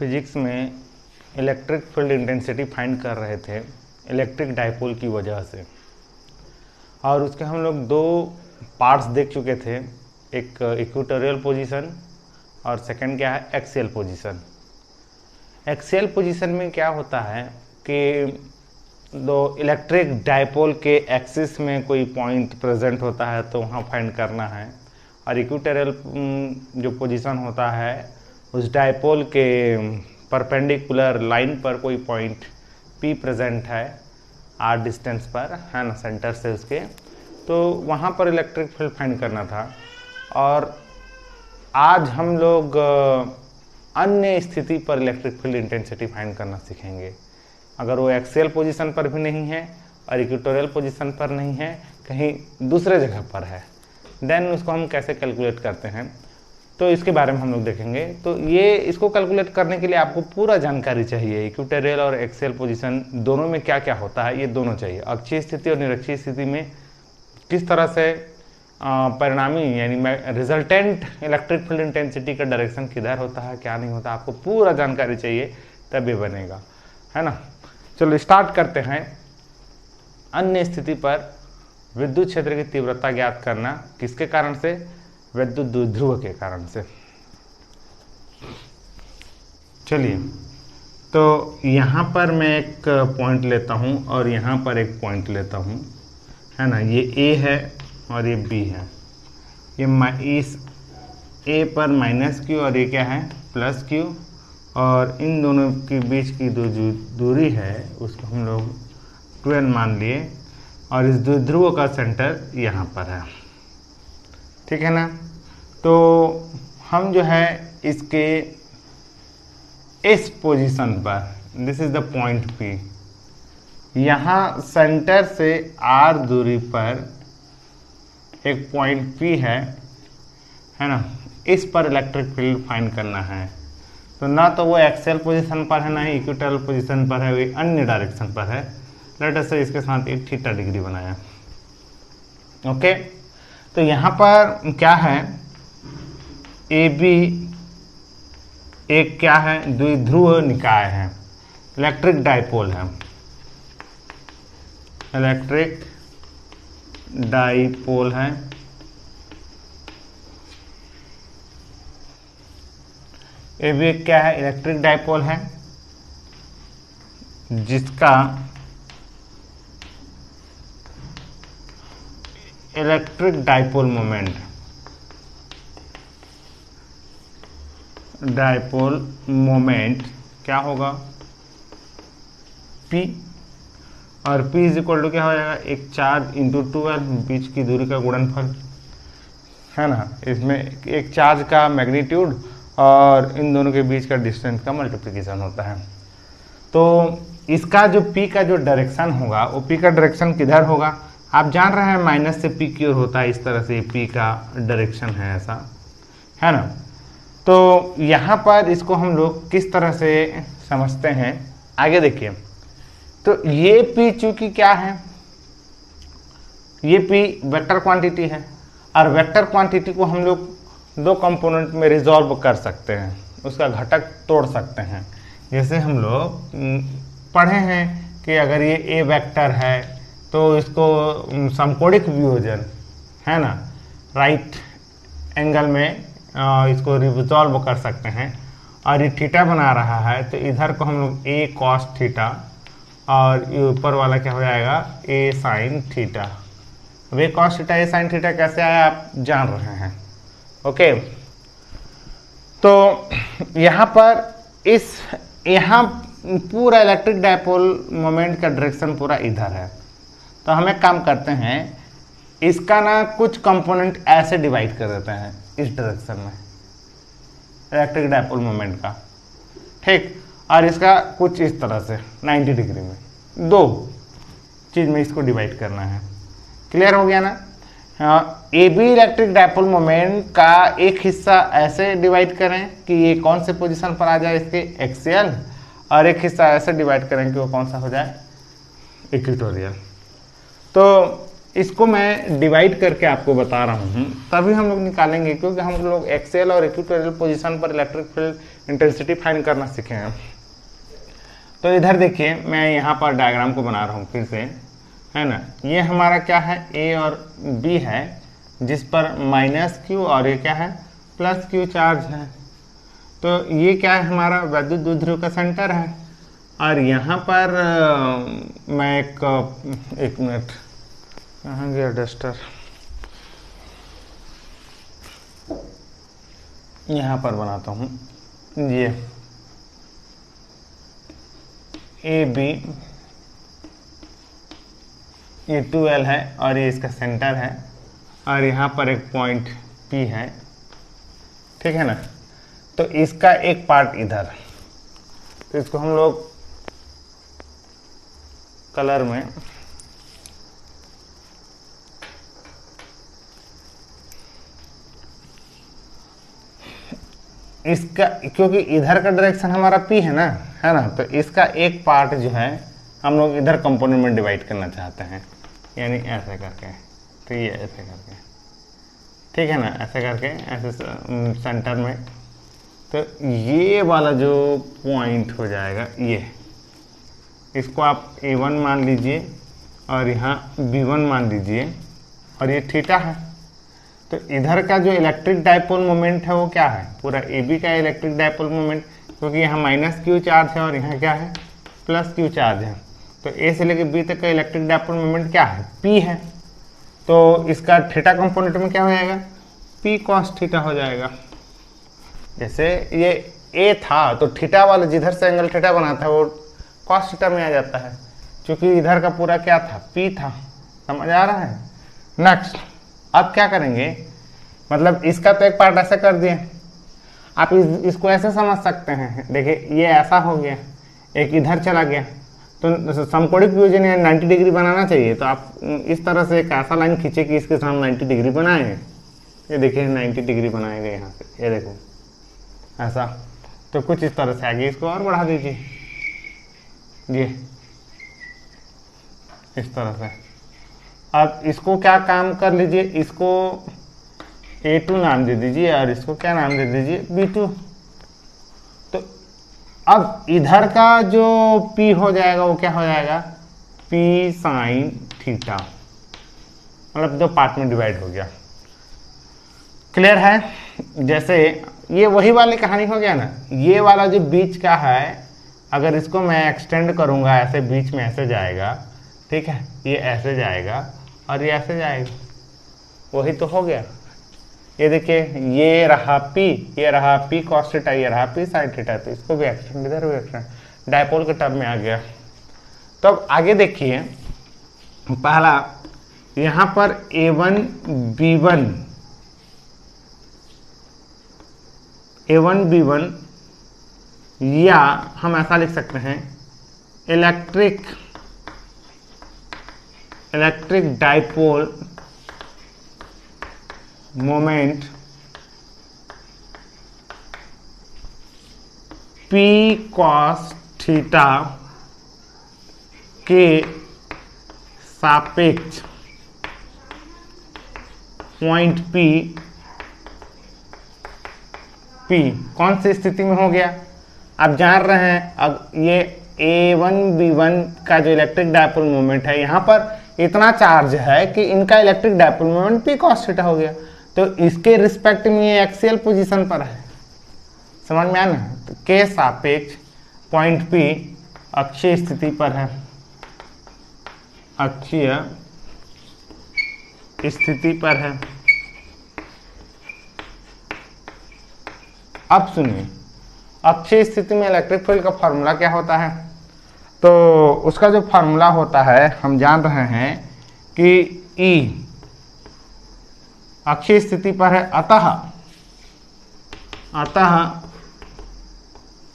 Physics में electric field intensity find कर रहे थे इलेक्ट्रिक डाइपोल की वजह से, और उसके हम लोग दो पार्ट्स देख चुके थे, एक इक्वेटोरियल पोजीशन और सेकंड क्या है, एक्सियल पोजीशन। एक्सियल पोजीशन में क्या होता है कि दो इलेक्ट्रिक डाइपोल के एक्सिस में कोई पॉइंट प्रेजेंट होता है तो वहाँ फाइंड करना है, और इक्वेटोरियल जो पोजीशन होता है उस डाइपोल के परपेंडिकुलर लाइन पर कोई पॉइंट P प्रेजेंट है r डिस्टेंस पर, है ना, सेंटर से उसके, तो वहाँ पर इलेक्ट्रिक फील्ड फाइंड करना था। और आज हम लोग अन्य स्थिति पर इलेक्ट्रिक फील्ड इंटेंसिटी फाइंड करना सीखेंगे। अगर वो एक्सियल पोजीशन पर भी नहीं है और इक्वेटोरियल पोजीशन पर नहीं है, कहीं दूसरे जगह पर है, देन उसको हम कैसे कैलकुलेट करते हैं, तो इसके बारे में हम लोग देखेंगे। तो ये इसको कैलकुलेट करने के लिए आपको पूरा जानकारी चाहिए, इक्वेटोरियल और एक्सियल पोजीशन दोनों में क्या क्या होता है, ये दोनों चाहिए। अक्षीय स्थिति और निरक्षीय स्थिति में किस तरह से परिणामी यानी रिजल्टेंट इलेक्ट्रिक फील्ड इंटेंसिटी का डायरेक्शन किधर होता है, क्या नहीं होता, आपको पूरा जानकारी चाहिए, तब ये बनेगा, है ना। चलो स्टार्ट करते हैं। अन्य स्थिति पर विद्युत क्षेत्र की तीव्रता ज्ञात करना, किसके कारण से, विद्युत द्विध्रुव के कारण से। चलिए, तो यहाँ पर मैं एक पॉइंट लेता हूँ और यहाँ पर एक पॉइंट लेता हूँ, है ना। ये A है और ये B है। ये इस A पर -Q और ये क्या है, +Q, और इन दोनों के बीच की जो दूरी है उसको हम लोग 2n मान लिए, और इस द्विध्रुव का सेंटर यहाँ पर है, ठीक है ना। तो हम जो है इसके इस पोजीशन पर, this is the point P, यहाँ सेंटर से r दूरी पर एक पॉइंट P है ना, इस पर इलेक्ट्रिक फील्ड फाइंड करना है। तो ना तो वो एक्सियल पोजीशन पर है, ना ही इक्वेटोरियल पोजीशन पर है, वो अन्य डायरेक्शन पर है। लेट अस से इसके साथ एक थीटा डिग्री बनाया, ओके। तो यहाँ पर क्या है, AB एक क्या है, द्विध्रुव निकाय है, इलेक्ट्रिक डाइपोल है, इलेक्ट्रिक डाइपोल है। AB एक क्या है, इलेक्ट्रिक डाइपोल है, जिसका इलेक्ट्रिक डाइपोल मोमेंट क्या होगा, P, और P इज इक्वल टू क्या हो जाएगा, एक चार्ज इंटू 2l, बीच की दूरी का गुणनफल, है ना। इसमें एक चार्ज का मैग्नीट्यूड और इन दोनों के बीच का डिस्टेंस का मल्टीप्लिकेशन होता है। तो इसका जो P का जो डायरेक्शन होगा, वो P का डायरेक्शन किधर होगा, आप जान रहे हैं माइनस से P की ओर होता है, इस तरह से P का डायरेक्शन है, ऐसा, है ना। तो यहाँ पर इसको हम लोग किस तरह से समझते हैं, आगे देखिए। तो ये P चूंकि क्या है, ये P वेक्टर क्वांटिटी है, और वेक्टर क्वांटिटी को हम लोग दो कंपोनेंट में रिजॉल्व कर सकते हैं, उसका घटक तोड़ सकते हैं। जैसे हम लोग पढ़े हैं कि अगर ये A वेक्टर है तो इसको समकोणिक वियोजन, है ना, राइट एंगल में इसको रिजॉल्व कर सकते हैं। और ये थीटा बना रहा है तो इधर को हम लोग A cos थीटा, और ये ऊपर वाला क्या हो जाएगा, A sin थीटा। अब A cos theta A sin theta कैसे आया आप जान रहे हैं, ओके। तो यहाँ पर यहाँ पूरा इलेक्ट्रिक डाइपोल मोमेंट का डायरेक्शन पूरा इधर है। तो हम एक काम करते हैं, इसका ना कुछ कंपोनेंट ऐसे डिवाइड कर देते हैं इस डायरेक्शन में, इलेक्ट्रिक डाइपोल मोमेंट का, ठीक, और इसका कुछ इस तरह से 90 डिग्री में, दो चीज में इसको डिवाइड करना है। क्लियर हो गया ना। AB इलेक्ट्रिक डाइपोल मोमेंट का एक हिस्सा ऐसे डिवाइड करें कि ये कौन से पोजीशन पर आ जाए, इसके एक्सियल, और एक हिस्सा ऐसे डिवाइड करें कि वो कौन सा हो जाए, इक्वेटोरियल। तो इसको मैं डिवाइड करके आपको बता रहा हूँ, तभी हम लोग निकालेंगे, क्योंकि हम लोग एक्सियल और इक्वेटोरियल पोजीशन पर इलेक्ट्रिक फील्ड इंटेंसिटी फाइंड करना सीखे हैं। तो इधर देखिए, मैं यहाँ पर डायग्राम को बना रहा हूँ फिर से, है ना। ये हमारा क्या है, ए और बी है, जिस पर -q और ये क्या है, +q चार्ज है। तो ये क्या है, हमारा वैद्युत द्विध्रुव का सेंटर है। और यहाँ पर मैं एक मिनट, कहाँ गया डस्टर, यहाँ पर बनाता हूँ। ये ए बी, ये 2L है और ये इसका सेंटर है, और यहाँ पर एक पॉइंट P है, ठीक है ना। तो इसका एक पार्ट इधर, तो इसको हम लोग कलर में इसका, क्योंकि इधर का डायरेक्शन हमारा P है ना, तो इसका एक पार्ट जो है हम लोग इधर कंपोनेंट में डिवाइड करना चाहते हैं, यानी ऐसे करके। तो ये ऐसे करके, ठीक है ना, ऐसे करके, ऐसे सेंटर में। तो ये वाला जो पॉइंट हो जाएगा, ये इसको आप A1 मान लीजिए और यहाँ B1 मान लीजिए, और ये थीटा है। तो इधर का जो इलेक्ट्रिक डायपोल मोमेंट है वो क्या है, पूरा AB का इलेक्ट्रिक डायपोल मोमेंट, क्योंकि यहाँ -q चार्ज है और यहाँ क्या है, +q चार्ज है। तो A से लेकर B तक का इलेक्ट्रिक डायपोल मोमेंट क्या है, P है। तो इसका थीटा कंपोनेंट में क्या हो जाएगा, P cos थीटा हो जाएगा। जैसे ये A था, तो थीटा वाला जिधर से एंगल थीटा बना था वो cos थीटा में आ जाता है, क्योंकि इधर का पूरा क्या था, P था। समझ आ रहा है। नेक्स्ट, अब क्या करेंगे, मतलब इसका तो एक पार्ट ऐसा कर दिए, आप इसको ऐसे समझ सकते हैं। देखिए ये ऐसा हो गया, एक इधर चला गया, तो समकोणिक वियोजन या 90 डिग्री बनाना चाहिए। तो आप इस तरह से एक ऐसा लाइन खींचे कि इसके साथ 90 डिग्री बनाए। ये देखिए 90 डिग्री बनाएगा यहाँ से, ये देखो ऐसा। तो कुछ इस तरह से आगे इसको और बढ़ा दीजिए, ये इस तरह से। अब इसको क्या काम कर लीजिए, इसको A2 नाम दे दीजिए और इसको क्या नाम दे दीजिए, B2। तो अब इधर का जो P हो जाएगा वो क्या हो जाएगा, P sin थीटा, मतलब दो पार्ट में डिवाइड हो गया। क्लियर है। जैसे ये वही वाली कहानी हो गया ना, ये वाला जो बीच का है, अगर इसको मैं एक्सटेंड करूंगा ऐसे, बीच में ऐसे जाएगा, ठीक है, ये ऐसे जाएगा और ये ऐसे जाएगा, वही तो हो गया। ये देखिए, ये रहा P, ये रहा P cos थीटा, ये रहा P sin थीटा। तो इसको भी एक्सटेंड, इधर भी एक्सटेंड, डायपोल के टर्म में आ गया। तो अब आगे देखिए, पहला यहां पर A1 B1, या हम ऐसा लिख सकते हैं, electric dipole moment P cos theta के सापेक्ष पॉइंट P कौन सी स्थिति में हो गया, आप जान रहे हैं। अब ये A1 B1 का जो इलेक्ट्रिक डायपोल मोमेंट है, यहाँ पर इतना चार्ज है कि इनका electric dipole moment P cos theta हो गया। तो इसके रिस्पेक्ट में ये एक्सियल पोजीशन पर है, समझ में आया ना। तो के सापेक्ष पॉइंट P अक्षीय स्थिति पर है, अक्षीय स्थिति पर है। अब सुनिए, अक्षीय स्थिति में इलेक्ट्रिक फील्ड का फॉर्मूला क्या होता है। तो उसका जो फॉर्मूला होता है, हम जान रहे हैं कि E अक्षीय स्थिति पर है, अतः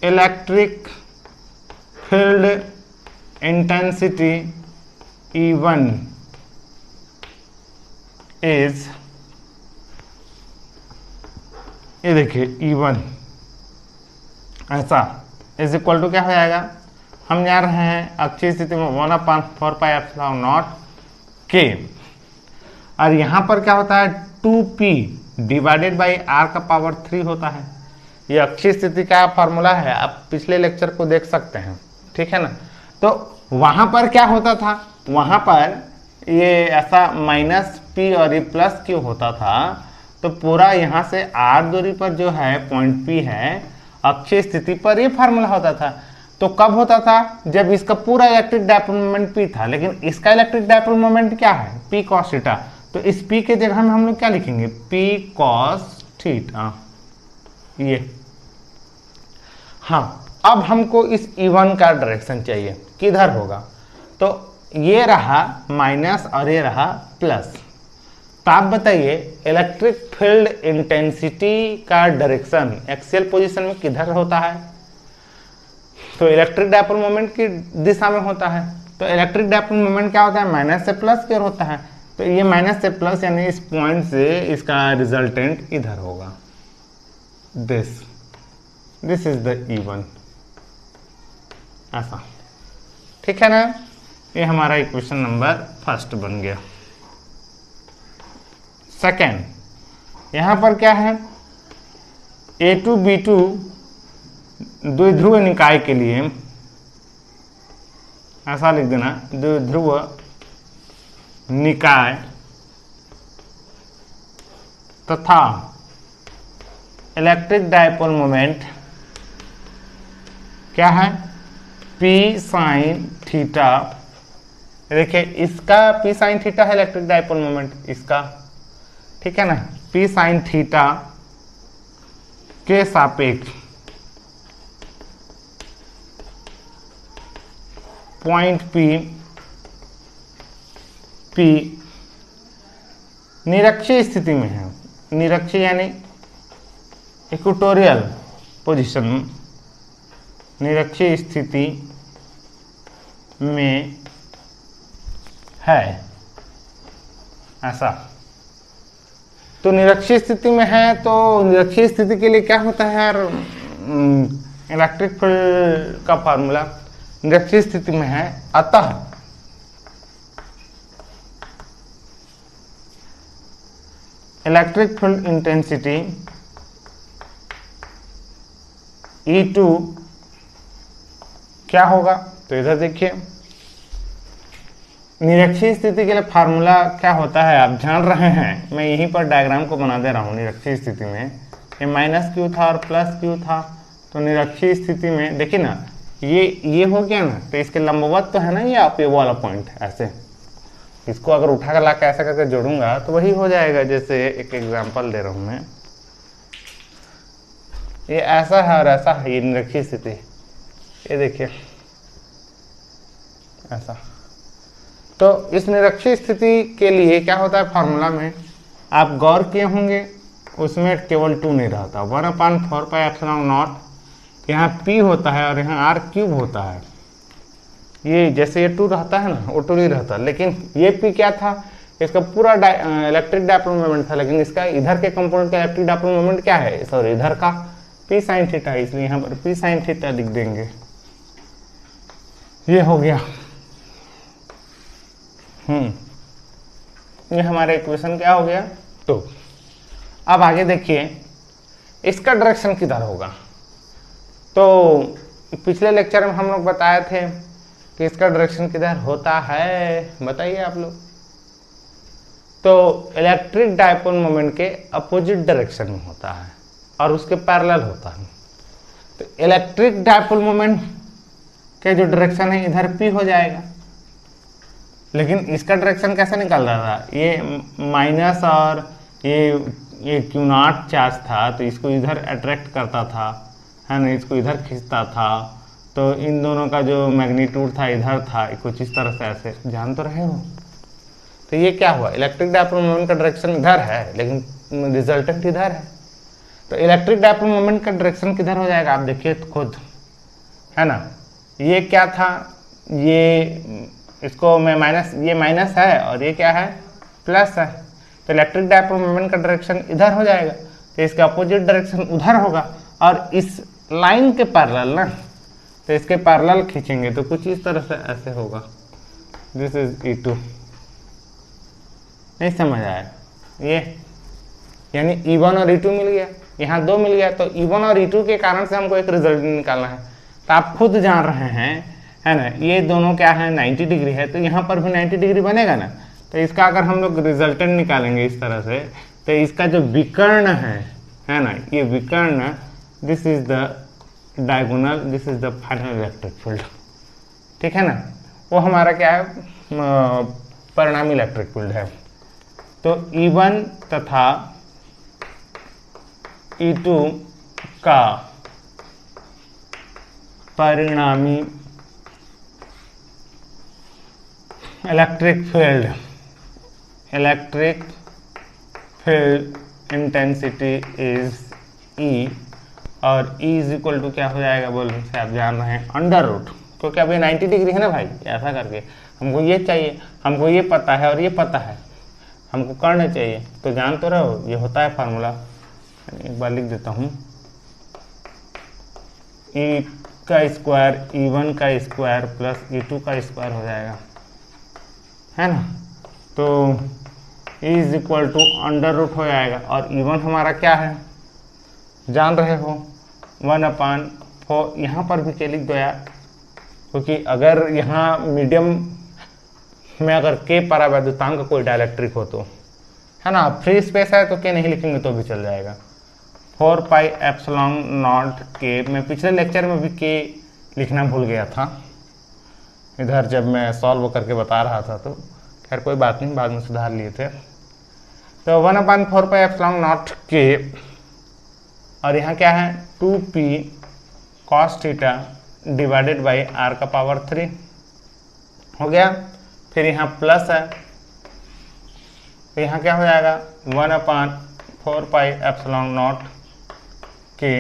electric field intensity E1 is, ये देखिए E1 ऐसा इज इक्वल टू क्या हो जाएगा, हम जान रहे हैं अक्षीय स्थिति में 1/4πε0 K। और यहाँ पर क्या होता है 2p डिवाइडेड बाई r का पावर 3 होता है। ये अक्षीय स्थिति का फॉर्मूला है, आप पिछले लेक्चर को देख सकते हैं, ठीक है ना। तो वहाँ पर क्या होता था, वहाँ पर ये ऐसा -p और ये +q होता था, तो पूरा यहाँ से r दूरी पर जो है पॉइंट p है, अक्षीय स्थिति पर ये फार्मूला होता था। तो कब होता था, जब इसका पूरा इलेक्ट्रिक डायपोल मोमेंट p था, लेकिन इसका इलेक्ट्रिक डायपोल मोमेंट क्या है, p cos थीटा। तो इस p के जगह में हम लोग क्या लिखेंगे, p cos थीटा, ये। हाँ, अब हमको इस E1 का डायरेक्शन चाहिए, किधर होगा, तो ये रहा माइनस और ये रहा प्लस। तो आप बताइए इलेक्ट्रिक फील्ड इंटेंसिटी का डायरेक्शन एक्सियल पोजीशन में किधर होता है, तो इलेक्ट्रिक डायपोल मोमेंट की दिशा में होता है। तो इलेक्ट्रिक डायपोल मोमेंट क्या होता है, माइनस से प्लस की ओर होता है। तो ये माइनस से प्लस यानी इस पॉइंट से इसका रिजल्टेंट इधर होगा, दिस इज द E1, ऐसा, ठीक है ना। ये हमारा इक्वेशन नंबर फर्स्ट बन गया। सेकेंड, यहां पर क्या है, A2 B2 द्विध्रुव निकाय के लिए ऐसा लिख देना, द्विध्रुव निकाय तथा इलेक्ट्रिक डायपोल मोमेंट क्या है, P sin थीटा। देखिए इसका P sin थीटा है इलेक्ट्रिक डायपोल मोमेंट, इसका, ठीक है ना। P sin थीटा के सापेक्ष पॉइंट P निरक्षीय स्थिति में है, निरक्षीय यानी इक्वेटोरियल पोजीशन, निरक्षीय स्थिति में है, ऐसा। तो निरक्षीय स्थिति में है, तो निरक्षीय स्थिति के लिए क्या होता है यार, इलेक्ट्रिक फील्ड का फार्मूला निरक्षीय स्थिति में है, अतः इलेक्ट्रिक फील्ड इंटेंसिटी E2 क्या होगा, तो इधर देखिए निरक्षीय स्थिति के लिए फार्मूला क्या होता है आप जान रहे हैं, मैं यहीं पर डायग्राम को बना दे रहा हूँ। निरक्षीय स्थिति में ये -q था और +q था, तो निरक्षीय स्थिति में देखिए ना, ये हो गया ना, तो इसके लंबवत तो है ना ये, आप ये वाला पॉइंट ऐसे, इसको अगर उठा कर ला के ऐसा करके जोड़ूंगा तो वही हो जाएगा। जैसे एक एग्जांपल दे रहा हूँ मैं, ये ऐसा है और ऐसा है, ये निरक्षीय स्थिति, ये देखिए ऐसा। तो इस निरक्षीय स्थिति के लिए क्या होता है फार्मूला में, आप गौर किए होंगे, उसमें केवल 2 नहीं रहता, 1/4πε0, यहाँ P होता है और यहाँ r³ होता है। ये जैसे ये 2 रहता है ना, वो 2 नहीं रहता, लेकिन ये P क्या था, इसका पूरा इलेक्ट्रिक डायपोल मोमेंट था, लेकिन इसका इधर के कंपोनेंट का इलेक्ट्रिक डायपोल मोमेंट क्या है, सॉरी इधर का P sin थीटा है, इसलिए यहाँ पर P sin थीटा लिख देंगे। ये हो गया, ये हमारा इक्वेशन क्या हो गया। तो अब आगे देखिए इसका डायरेक्शन किधर होगा। तो पिछले लेक्चर में हम लोग बताए थे कि इसका डायरेक्शन किधर होता है, बताइए आप लोग। तो इलेक्ट्रिक डायपोल मोमेंट के अपोजिट डायरेक्शन में होता है और उसके पैरेलल होता है। तो इलेक्ट्रिक डायपोल मोमेंट के जो डायरेक्शन है इधर P हो जाएगा, लेकिन इसका डायरेक्शन कैसे निकल रहा था, ये माइनस और ये Q0 चार्ज था, तो इसको इधर अट्रैक्ट करता था, है ना, इसको इधर खींचता था, तो इन दोनों का जो मैग्नीट्यूड था इधर था, कुछ इस तरह से, ऐसे जान तो रहे हो। तो ये क्या हुआ, इलेक्ट्रिक डायपोल मोमेंट का डायरेक्शन इधर है, लेकिन रिजल्टेंट इधर है। तो इलेक्ट्रिक डायपोल मोमेंट का डायरेक्शन किधर हो जाएगा, आप देखिए खुद, है ना। ये क्या था, ये इसको मैं माइनस, ये माइनस है और ये क्या है, प्लस है, तो इलेक्ट्रिक डायपोल मोमेंट का डायरेक्शन इधर हो जाएगा, तो इसका अपोजिट डायरेक्शन उधर होगा। और इस लाइन के पैरेलल ना, तो इसके पैरेलल खींचेंगे तो कुछ इस तरह से ऐसे होगा, दिस इज E2, नहीं समझ आया? ये यानी E1 और E2 मिल गया, यहाँ 2 मिल गया, तो E1 और E2 के कारण से हमको एक रिजल्ट निकालना है। तो आप खुद जान रहे हैं, है ना, ये दोनों क्या है 90 डिग्री है, तो यहाँ पर भी 90 डिग्री बनेगा ना। तो इसका अगर हम लोग रिजल्टेंट निकालेंगे इस तरह से, तो इसका जो विकर्ण है ना, ये विकर्ण, this is the diagonal, this is the final electric field, ठीक है ना। वो हमारा क्या है, परिणामी इलेक्ट्रिक फील्ड है। तो E1 तथा E2 का परिणामी electric field intensity is E, और E इज इक्वल टू क्या हो जाएगा बोलने से आप जान रहे हैं, अंडर रूट, क्योंकि अभी 90 डिग्री है ना भाई, ऐसा करके हमको ये चाहिए, हमको ये पता है और ये पता है, हमको करना चाहिए, तो जान तो रहो ये होता है फार्मूला। एक बार लिख देता हूँ, E का स्क्वायर E1 का स्क्वायर प्लस E2 का स्क्वायर हो जाएगा, है ना। तो E is equal to under root हो जाएगा, और E1 हमारा क्या है जान रहे हो, 1/4, यहाँ पर भी क्या लिख दो यार, क्योंकि अगर यहाँ मीडियम में अगर के परावैद्युतांक कोई डाइलेक्ट्रिक हो तो, है ना, फ्री स्पेस है तो के नहीं लिखेंगे तो भी चल जाएगा। 4πε0 के, मैं पिछले लेक्चर में भी के लिखना भूल गया था इधर जब मैं सॉल्व करके बता रहा था, तो खैर कोई बात नहीं, बाद में सुधार लिए थे। तो 1/4πε0 के, और यहाँ क्या है 2p cos theta divided by r का पावर 3 हो गया। फिर यहाँ प्लस है, तो यहाँ क्या हो जाएगा 1/4πε0 के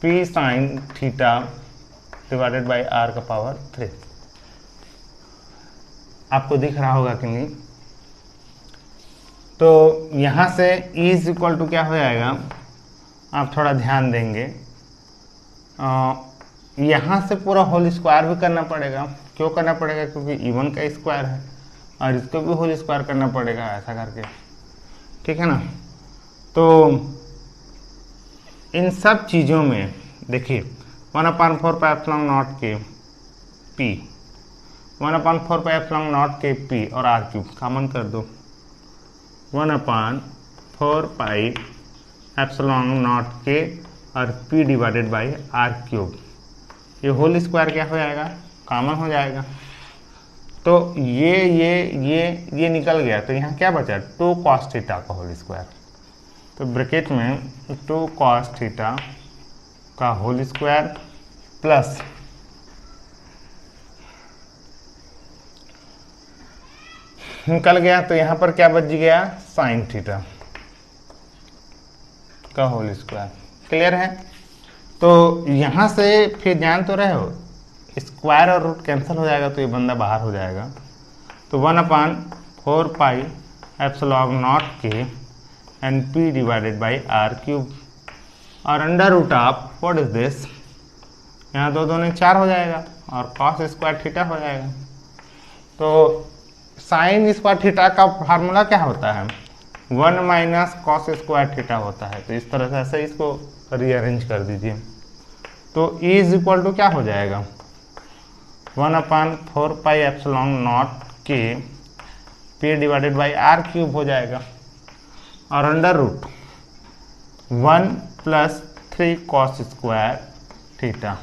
p sine theta divided by r का पावर 3। आपको दिख रहा होगा कि नहीं। तो यहाँ से E इज इक्वल टू क्या हो जाएगा, आप थोड़ा ध्यान देंगे, यहाँ से पूरा होल स्क्वायर भी करना पड़ेगा। क्यों करना पड़ेगा, क्योंकि E1 का स्क्वायर है और इसको भी होल स्क्वायर करना पड़ेगा, ऐसा करके, ठीक है ना। तो इन सब चीज़ों में देखिए 1/4πε0 के p, 1/4πε0 के p और r³ कॉमन कर दो, 1/4πε0 के और p डिवाइडेड बाई r³, ये होल स्क्वायर क्या हो जाएगा कॉमन हो जाएगा। तो ये निकल गया, तो यहाँ क्या बचा 2 cos थीटा का होल स्क्वायर, तो ब्रैकेट में 2 cos थीटा का होल स्क्वायर प्लस निकल गया, तो यहाँ पर क्या बच गया साइन थीटा का होल स्क्वायर। क्लियर है। तो यहाँ से फिर जान तो रहे हो स्क्वायर और रूट कैंसिल हो जाएगा, तो ये बंदा बाहर हो जाएगा। तो 1/4πε0 के and p divided by r³ और under root of what is this, यहाँ 2 दूनी 4 हो जाएगा और cos स्क्वायर थीटा हो जाएगा। तो साइन स्क्वायर थीटा का फार्मूला क्या होता है 1 - cos स्क्वायर थीटा होता है। तो इस तरह से ऐसे इसको रीअरेंज कर दीजिए। तो E इज इक्वल टू क्या हो जाएगा 1/4πε0 के p डिवाइडेड बाई r³ हो जाएगा और under root 1 + 3 cos square theta.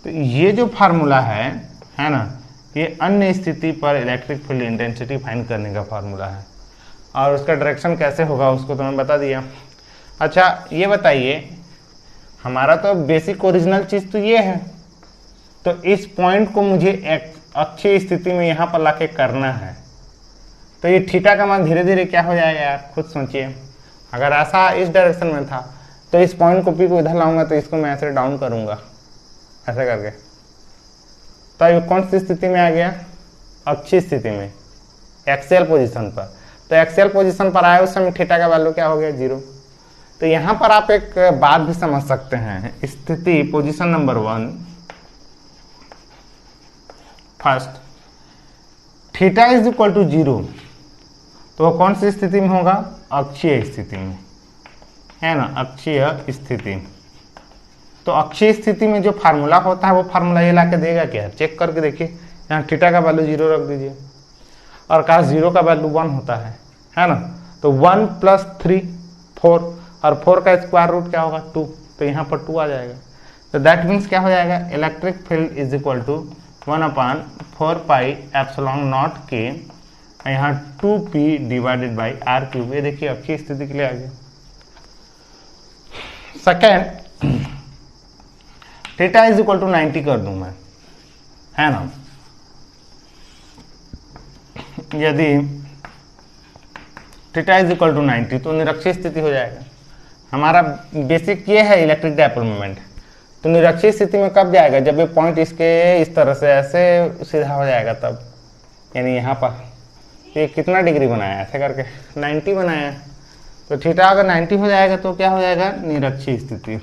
तो ये जो फार्मूला है ना, ये अन्य स्थिति पर इलेक्ट्रिक फील्ड इंटेंसिटी फाइंड करने का फार्मूला है, और उसका डायरेक्शन कैसे होगा उसको तो मैं बता दिया। अच्छा ये बताइए, हमारा तो बेसिक ओरिजिनल चीज़ तो ये है, तो इस पॉइंट को मुझे एक अच्छी स्थिति में यहाँ पर लाके करना है। तो ये थीटा का मान धीरे धीरे क्या हो जाएगा यार, खुद सोचिए। अगर ऐसा इस डायरेक्शन में था तो इस पॉइंट को पी को इधर लाऊंगा, तो इसको मैं ऐसे डाउन करूंगा ऐसे करके। तो ये कौन सी स्थिति में आ गया, अच्छी स्थिति में, एक्सियल पोजीशन पर। तो एक्सियल पोजीशन पर आया उस समय थीटा का वैल्यू क्या हो गया 0। तो यहाँ पर आप एक बात भी समझ सकते हैं, स्थिति position number 1 first, theta is equal to 0 तो वो कौन सी स्थिति में होगा? अक्षीय स्थिति में, है ना, अक्षीय स्थिति। तो अक्षीय स्थिति में जो फार्मूला होता है वो फार्मूला ये ला के देगा क्या? चेक करके देखिए, यहाँ थीटा का वैल्यू 0 रख दीजिए और काश 0 का वैल्यू 1 होता है ना। तो 1 + 3 4, और 4 का स्क्वायर रूट क्या होगा? 2, तो यहाँ पर 2 आ जाएगा। तो दैट मीन्स क्या हो जाएगा? Electric field is equal to 1/4πε0k, यहाँ 2p/r³। ये देखिए अक्षीय स्थिति के लिए आ गया। Second, theta is equal to 90 कर दूं मैं, है ना। यदि थीटा इज इक्वल टू 90 तो निरक्षीय स्थिति हो जाएगा। हमारा बेसिक ये है इलेक्ट्रिक डायपोल मोमेंट। तो निरक्षीय स्थिति में कब जाएगा? जब ये पॉइंट इसके इस तरह से ऐसे सीधा हो जाएगा तब, यानी यहाँ पर ये कितना डिग्री बनाया ऐसे करके 90 बनाया। तो थीटा अगर 90 हो जाएगा तो क्या हो जाएगा? निरक्षीय स्थिति,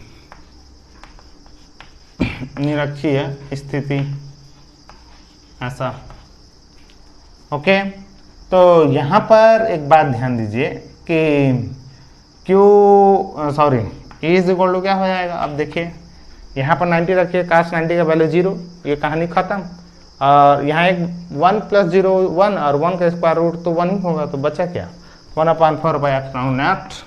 निरक्षीय स्थिति ऐसा। ओके, तो यहाँ पर एक बात ध्यान दीजिए कि E इज इक्वल टू क्या हो जाएगा? अब देखिए यहाँ पर 90 रखिए, काश 90 का वैल्यू 0, ये कहानी खत्म। और यहाँ एक 1 + 0 1, और 1 का स्क्वायर रूट तो 1 ही होगा, तो बचा क्या? 1/4πε0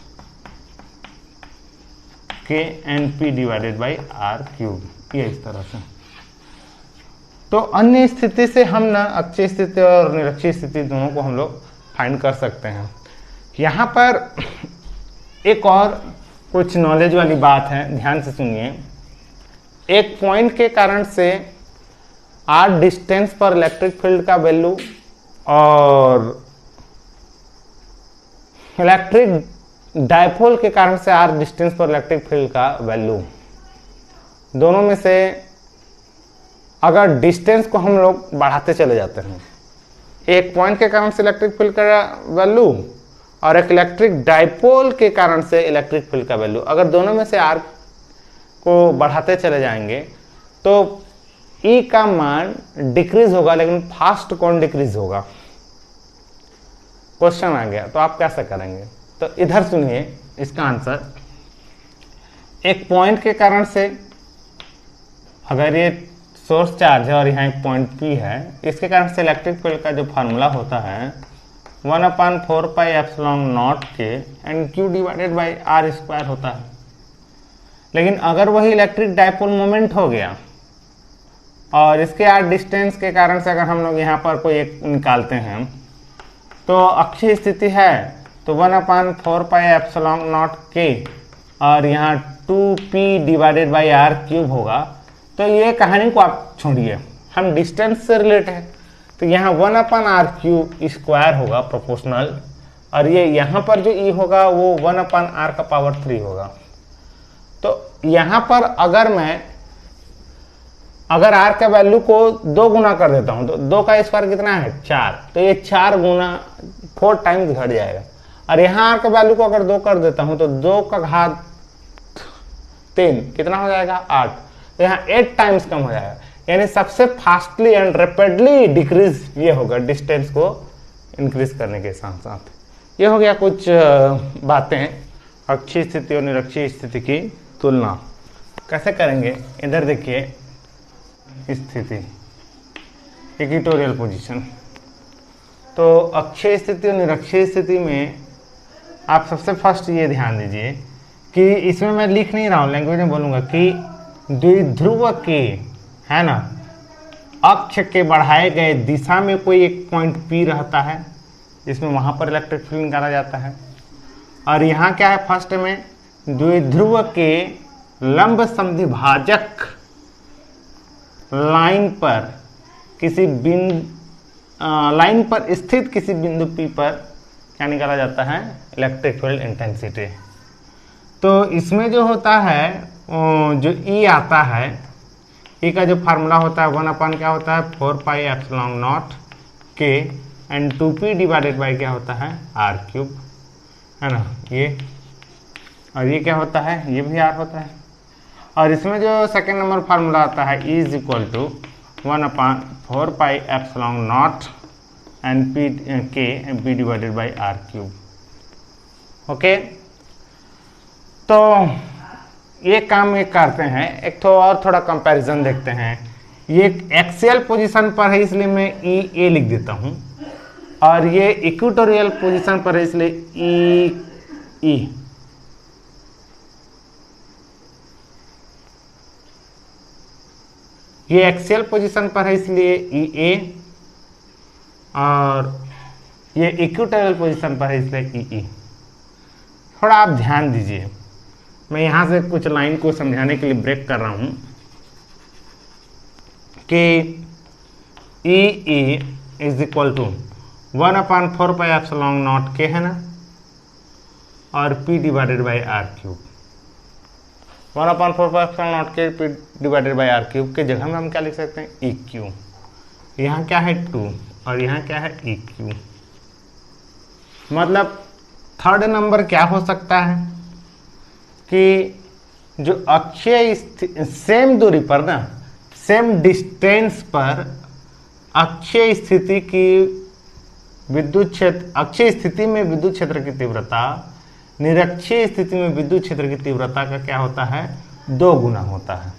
kNp/r³, ये इस तरह से। तो अन्य स्थिति से हम ना अक्षीय स्थिति और निरक्षीय स्थिति दोनों को हम लोग फाइंड कर सकते हैं। यहाँ पर एक और कुछ नॉलेज वाली बात है, ध्यान से सुनिए। एक पॉइंट के कारण से r डिस्टेंस पर इलेक्ट्रिक फील्ड का वैल्यू और इलेक्ट्रिक डायपोल के कारण से r डिस्टेंस पर इलेक्ट्रिक फील्ड का वैल्यू, दोनों में से अगर डिस्टेंस को हम लोग बढ़ाते चले जाते हैं, एक पॉइंट के कारण से इलेक्ट्रिक फील्ड का वैल्यू और एक इलेक्ट्रिक डायपोल के कारण से इलेक्ट्रिक फील्ड का वैल्यू, अगर दोनों में से r को बढ़ाते चले जाएंगे तो E का मान डिक्रीज होगा, लेकिन फास्ट कौन डिक्रीज होगा? क्वेश्चन आ गया, तो आप कैसे करेंगे? तो इधर सुनिए इसका आंसर। एक पॉइंट के कारण से अगर ये सोर्स चार्ज है और यहाँ एक पॉइंट P है, इसके कारण से इलेक्ट्रिक फील्ड का जो फार्मूला होता है 1/4πε0k Nq/r² होता है। लेकिन अगर वही इलेक्ट्रिक डायपोल मोमेंट हो गया और इसके r डिस्टेंस के कारण से अगर हम लोग यहाँ पर कोई एक निकालते हैं, तो अक्षीय स्थिति है तो 1/4πε0k और यहाँ 2p/r³ होगा। तो ये कहानी को आप छोड़िए, हम डिस्टेंस से रिलेट है, तो यहाँ 1/r³ होगा प्रोपोर्शनल, और ये यहाँ पर जो E होगा वो 1/r³ होगा। तो यहाँ पर अगर r का वैल्यू को 2 गुना कर देता हूँ तो 2 का स्क्वायर कितना है? 4, तो ये 4 गुना 4 टाइम्स घट जाएगा। और यहाँ r का वैल्यू को अगर 2 कर देता हूँ तो 2 का घात 3 कितना हो जाएगा? 8, तो यहाँ 8 टाइम्स कम हो जाएगा। यानी सबसे फास्टली एंड रैपिडली डिक्रीज ये होगा डिस्टेंस को इंक्रीज करने के साथ साथ। ये हो गया कुछ बातें अक्षीय स्थिति और निरक्षीय स्थिति की तुलना कैसे करेंगे। इधर देखिए स्थिति, इक्वेटोरियल पोजीशन। तो अक्षीय स्थिति और निरक्षीय स्थिति में आप सबसे फर्स्ट ये ध्यान दीजिए कि इसमें मैं लिख नहीं रहा हूँ, लैंग्वेज में बोलूँगा कि द्विध्रुव के, है ना, अक्ष के बढ़ाए गए दिशा में कोई एक पॉइंट P रहता है, जिसमें वहाँ पर इलेक्ट्रिक फील्ड निकाला जाता है। और यहाँ क्या है? फर्स्ट में द्विध्रुव के लंब समद्विभाजक लाइन पर स्थित किसी बिंदु P पर क्या निकाला जाता है? Electric field intensity. तो इसमें जो होता है जो E आता है, E का जो फार्मूला होता है 1 क्या होता है? 4πε0k एंड 2p/ क्या होता है? r³, है ना ये। और ये क्या होता है? ये भी r होता है। और इसमें जो सेकेंड नंबर फार्मूला आता है E = 1/4πε0 एंड पी के B divided by are cube. Okay, तो ये काम ये करते हैं। एक तो और थोड़ा कंपैरिजन देखते हैं। ये एक्सियल पोजीशन पर है इसलिए मैं ई ए लिख देता हूं, और ये इक्वेटोरियल पोजीशन पर है इसलिए ई ई। ये एक्सियल पोजीशन पर है इसलिए ई ए, और ये इक्वेटोरियल पोजीशन पर है इसलिए ई ई। थोड़ा आप ध्यान दीजिए, मैं यहां से कुछ लाइन को समझाने के लिए ब्रेक कर रहा हूं कि E E is equal to 1/4πε0 के है ना, और p divided by are cube. 1/4πε0 के p divided by are cube के जगह में हम क्या लिख सकते हैं, ई क्यू। यहाँ क्या है 2 और यहाँ क्या है ई क्यू। मतलब थर्ड नंबर क्या हो सकता है कि जो अक्षीय सेम दूरी पर ना, सेम डिस्टेंस पर अक्षीय स्थिति की विद्युत क्षेत्र, अक्षीय स्थिति में विद्युत क्षेत्र की तीव्रता निरक्षीय स्थिति में विद्युत क्षेत्र की तीव्रता का क्या होता है, 2 गुना होता है।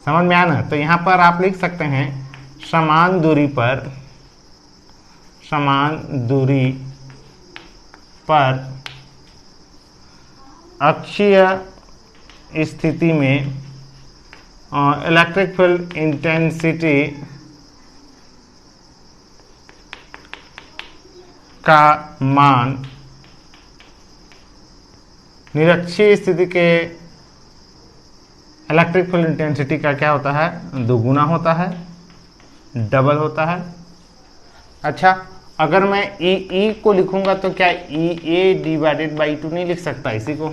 समझ में आना? तो यहां पर आप लिख सकते हैं समान दूरी पर अक्षीय स्थिति में इलेक्ट्रिक फील्ड इंटेंसिटी का मान निरक्षीय स्थिति के इलेक्ट्रिक फील्ड इंटेंसिटी का क्या होता है, 2 गुना होता है, डबल होता है। अच्छा, अगर मैं ई को लिखूंगा तो क्या ई ए डिवाइडेड बाई 2 नहीं लिख सकता इसी को?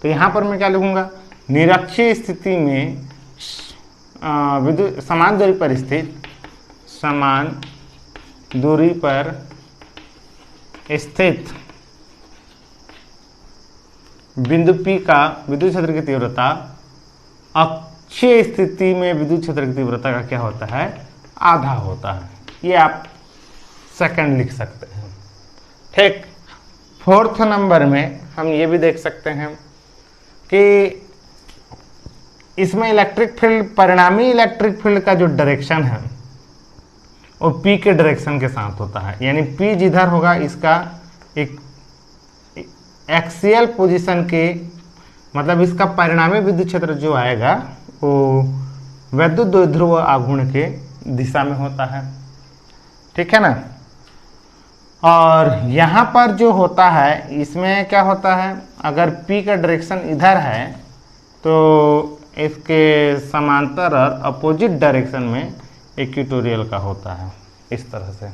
तो यहां पर मैं क्या लिखूंगा, निरक्षीय स्थिति में विद्युत समान दूरी पर स्थित, समान दूरी पर स्थित बिंदु P का विद्युत क्षेत्र की तीव्रता अक्षीय स्थिति में विद्युत क्षेत्र की तीव्रता का क्या होता है, आधा होता है। ये आप सेकंड लिख सकते हैं। ठीक, फोर्थ नंबर में हम ये भी देख सकते हैं कि इसमें इलेक्ट्रिक फील्ड, परिणामी इलेक्ट्रिक फील्ड का जो डायरेक्शन है वो P के डायरेक्शन के साथ होता है। यानी P जिधर होगा इसका एक एक्सियल पोजीशन के, मतलब इसका परिणामी विद्युत क्षेत्र जो आएगा वो वैद्युत द्विध्रुव आघूर्ण के दिशा में होता है। ठीक है ना? और यहाँ पर जो होता है इसमें क्या होता है, अगर P का डायरेक्शन इधर है तो इसके समांतर और अपोजिट डायरेक्शन में इक्वेटोरियल का होता है, इस तरह से।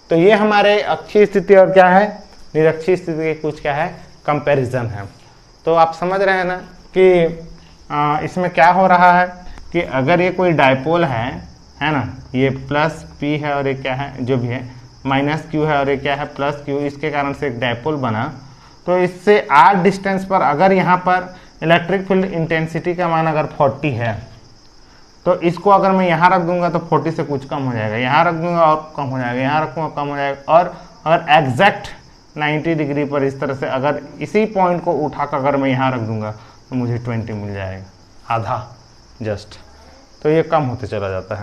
तो ये हमारे अक्षीय स्थिति और क्या है, निरक्षीय स्थिति के कुछ क्या है, कंपैरिजन है। तो आप समझ रहे हैं ना कि इसमें क्या हो रहा है कि अगर ये कोई डायपोल है ना, ये प्लस P है और ये क्या है, जो भी है माइनस Q है और ये क्या है प्लस Q, इसके कारण से एक डायपोल बना। तो इससे r डिस्टेंस पर अगर यहाँ पर इलेक्ट्रिक फील्ड इंटेंसिटी का मान अगर 40 है तो इसको अगर मैं यहाँ रख दूंगा तो 40 से कुछ कम हो जाएगा, यहाँ रख दूंगा और कम हो जाएगा, यहाँ रखूंगा कम हो जाएगा। और अगर एग्जैक्ट 90 डिग्री पर इस तरह से अगर इसी पॉइंट को उठाकर अगर मैं यहाँ रख दूंगा तो मुझे 20 मिल जाएगा, आधा जस्ट। तो ये कम होते चला जाता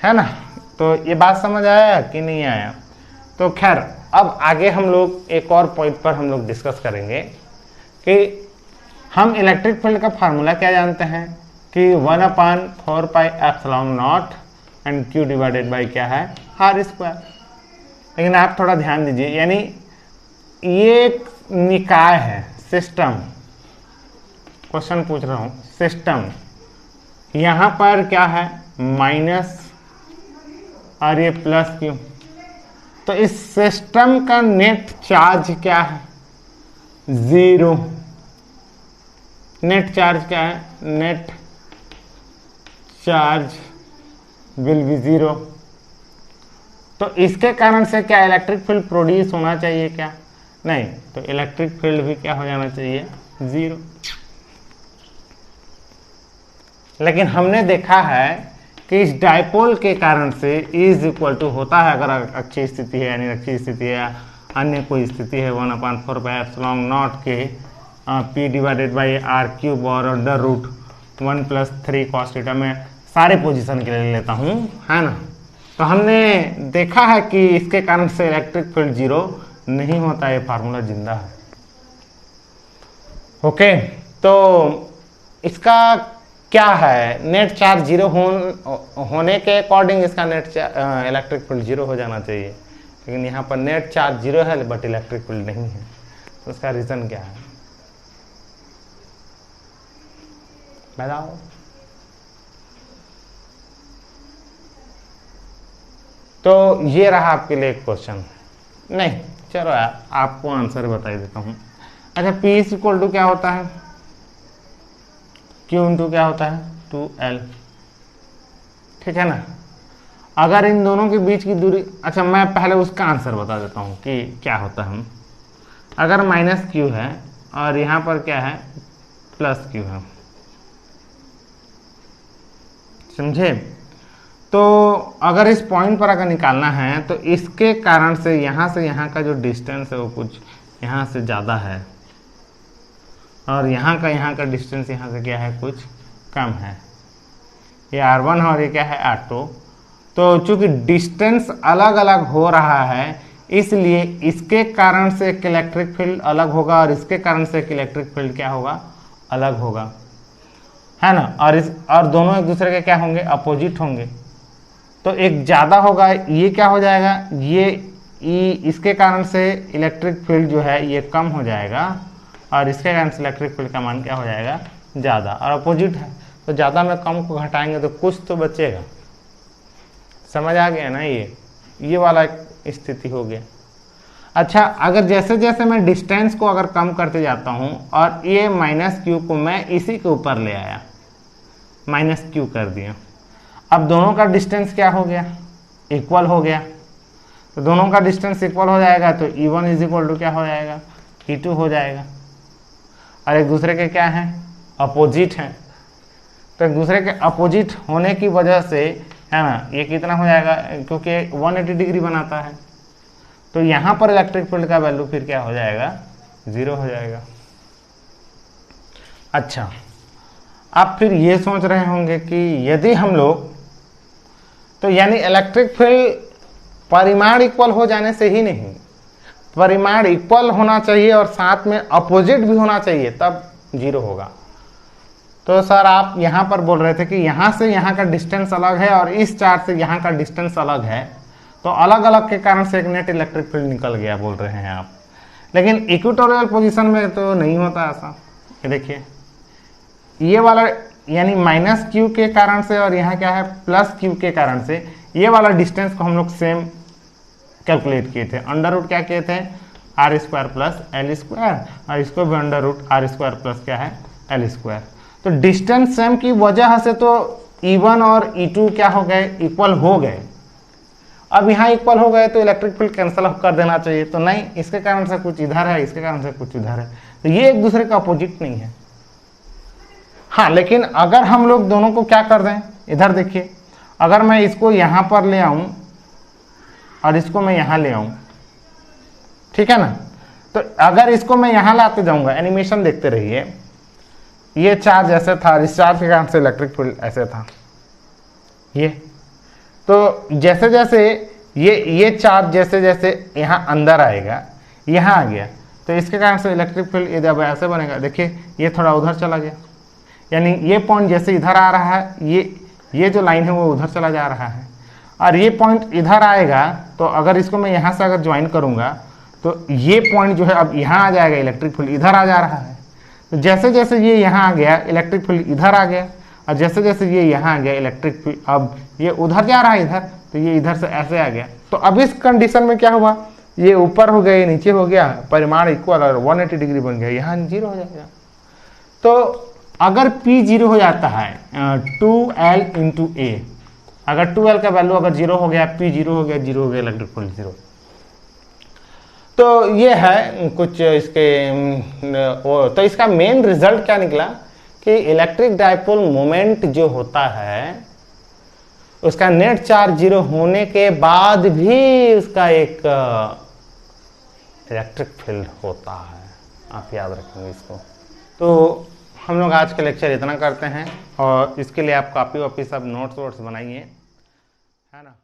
है ना? तो ये बात समझ आया कि नहीं आया? तो खैर, अब आगे हम लोग एक और पॉइंट पर हम लोग डिस्कस करेंगे कि हम इलेक्ट्रिक फील्ड का फार्मूला क्या जानते हैं कि 1/4πε0 एंड Q डिवाइडेड बाई क्या है, R स्क्वायर। लेकिन आप थोड़ा ध्यान दीजिए, यानी ये एक निकाय है, सिस्टम, क्वेश्चन पूछ रहा हूं, सिस्टम, यहां पर क्या है माइनस और ये प्लस Q। तो इस सिस्टम का नेट चार्ज क्या है, 0। नेट चार्ज क्या है, नेट चार्ज विल बी 0। तो इसके कारण से क्या इलेक्ट्रिक फील्ड प्रोड्यूस होना चाहिए क्या, नहीं, तो इलेक्ट्रिक फील्ड भी क्या हो जाना चाहिए, 0। लेकिन हमने देखा है कि इस डायपोल के कारण से इज इक्वल टू होता है, अगर अक्षीय स्थिति है यानी अक्षीय स्थिति है, अन्य कोई स्थिति है, 1/4 के P divided by are cube और अंडर रूट 1 + 3 cos थीटा में सारे पोजीशन के लिए लेता हूँ, है ना। तो हमने देखा है कि इसके कारण से इलेक्ट्रिक फील्ड जीरो नहीं होता, ये फार्मूला जिंदा है। ओके, तो इसका क्या है, नेट चार्ज जीरो होने के अकॉर्डिंग इसका नेट इलेक्ट्रिक फील्ड जीरो हो जाना चाहिए, लेकिन यहाँ पर नेट चार्ज जीरो है बट इलेक्ट्रिक फील्ड नहीं है। तो उसका रीजन क्या है बताओ। तो ये रहा आपके लिए एक क्वेश्चन। नहीं चलो यार आपको आंसर बता ही देता हूँ। अच्छा, P इक्वल टू क्या होता है, Q इंटू क्या होता है 2L, ठीक है ना। अगर इन दोनों के बीच की दूरी, अच्छा मैं पहले उसका आंसर बता देता हूँ कि क्या होता है। अगर -Q है और यहाँ पर क्या है +Q है, समझे। तो अगर इस पॉइंट पर अगर निकालना है तो इसके कारण से यहाँ का जो डिस्टेंस है वो कुछ यहाँ से ज़्यादा है, और यहाँ का डिस्टेंस यहाँ से क्या है कुछ कम है। ये R1 और ये क्या है R2। तो चूंकि डिस्टेंस अलग अलग हो रहा है इसलिए इसके कारण से एक इलेक्ट्रिक फील्ड अलग होगा और इसके कारण से एक इलेक्ट्रिक फील्ड क्या होगा अलग होगा, है ना। और दोनों एक दूसरे के क्या होंगे अपोजिट होंगे। तो एक ज़्यादा होगा, ये क्या हो जाएगा, ये इसके कारण से इलेक्ट्रिक फील्ड जो है ये कम हो जाएगा और इसके कारण से इलेक्ट्रिक फील्ड का मान क्या हो जाएगा ज़्यादा, और अपोजिट है तो ज़्यादा में कम को घटाएंगे तो कुछ तो बचेगा। समझ आ गया ना, ये वाला एक स्थिति हो गया। अच्छा, अगर जैसे जैसे मैं डिस्टेंस को अगर कम करते जाता हूँ और ये -Q को मैं इसी के ऊपर ले आया, -Q कर दिया, अब दोनों का डिस्टेंस क्या हो गया इक्वल हो गया। तो दोनों का डिस्टेंस इक्वल हो जाएगा तो E1 इज इक्वल टू क्या हो जाएगा E2 हो जाएगा, और एक दूसरे के क्या है अपोजिट हैं। तो एक दूसरे के अपोजिट होने की वजह से, है ना, ये कितना हो जाएगा क्योंकि 180 डिग्री बनाता है, तो यहाँ पर इलेक्ट्रिक फील्ड का वैल्यू फिर क्या हो जाएगा 0 हो जाएगा। अच्छा, आप फिर ये सोच रहे होंगे कि यदि हम लोग, तो यानी इलेक्ट्रिक फील्ड परिमाण इक्वल हो जाने से ही नहीं, परिमाण इक्वल होना चाहिए और साथ में अपोजिट भी होना चाहिए तब 0 होगा। तो सर आप यहाँ पर बोल रहे थे कि यहाँ से यहाँ का डिस्टेंस अलग है और इस चार्ज से यहाँ का डिस्टेंस अलग है, तो अलग अलग के कारण से एक नेट इलेक्ट्रिक फील्ड निकल गया बोल रहे हैं आप। लेकिन इक्वेटोरियल पोजीशन में तो नहीं होता ऐसा। ये देखिए, ये वाला यानी -Q के कारण से और यहाँ क्या है +Q के कारण से, ये वाला डिस्टेंस को हम लोग सेम कैलकुलेट किए थे। अंडर रूट क्या किए थे R² + L², और इसको भी अंडर रूट R² प्लस क्या है L²। तो डिस्टेंस सेम की वजह से तो E1 और E2 क्या हो गए इक्वल हो गए। अब यहाँ इक्वल हो गए तो इलेक्ट्रिक फील्ड कैंसिल कर देना चाहिए, तो नहीं, इसके कारण से कुछ इधर है, इसके कारण से कुछ इधर है, तो ये एक दूसरे का अपोजिट नहीं है। हाँ, लेकिन अगर हम लोग दोनों को क्या कर दें, इधर देखिए, अगर मैं इसको यहाँ पर ले आऊँ और इसको मैं यहाँ ले आऊँ, ठीक है ना, तो अगर इसको मैं यहाँ लाते जाऊँगा, एनिमेशन देखते रहिए, ये चार्ज ऐसे था, इस चार्ज के कारण से इलेक्ट्रिक फील्ड ऐसे था, ये तो जैसे जैसे ये चार्ज जैसे जैसे यहाँ अंदर आएगा, यहाँ आ गया, तो इसके कारण से इलेक्ट्रिक फील्ड जब ऐसे बनेगा, देखिए ये थोड़ा उधर चला गया, यानी ये पॉइंट जैसे इधर आ रहा है, ये जो लाइन है वो उधर चला जा रहा है, और ये पॉइंट इधर आएगा, तो अगर इसको मैं यहाँ से अगर ज्वाइन करूँगा तो ये पॉइंट जो है अब यहाँ आ जाएगा, इलेक्ट्रिक फील्ड इधर आ जा रहा है। तो जैसे जैसे ये यहाँ आ गया इलेक्ट्रिक फील्ड इधर आ गया, और जैसे जैसे ये यहाँ आ गया इलेक्ट्रिक फील्ड अब ये उधर जा रहा है इधर, तो ये इधर से ऐसे आ गया। तो अब इस कंडीशन में क्या हुआ, ये ऊपर हो गया, ये नीचे हो गया, परिमाण इक्वल और 180 डिग्री बन गया, यहाँ 0 हो जाएगा। तो अगर P 0 हो जाता है 2L × A, अगर 2L का वैल्यू अगर 0 हो गया, P 0 हो गया, 0 हो गया, इलेक्ट्रिक फील्ड 0। तो ये है कुछ इसके तो इसका मेन रिजल्ट क्या निकला कि इलेक्ट्रिक डायपोल मोमेंट जो होता है उसका नेट चार्ज 0 होने के बाद भी उसका एक इलेक्ट्रिक फील्ड होता है। आप याद रखेंगे इसको। तो हम लोग आज का लेक्चर इतना करते हैं, और इसके लिए आप कॉपी वापी सब नोट्स वोट्स बनाइए, है ना।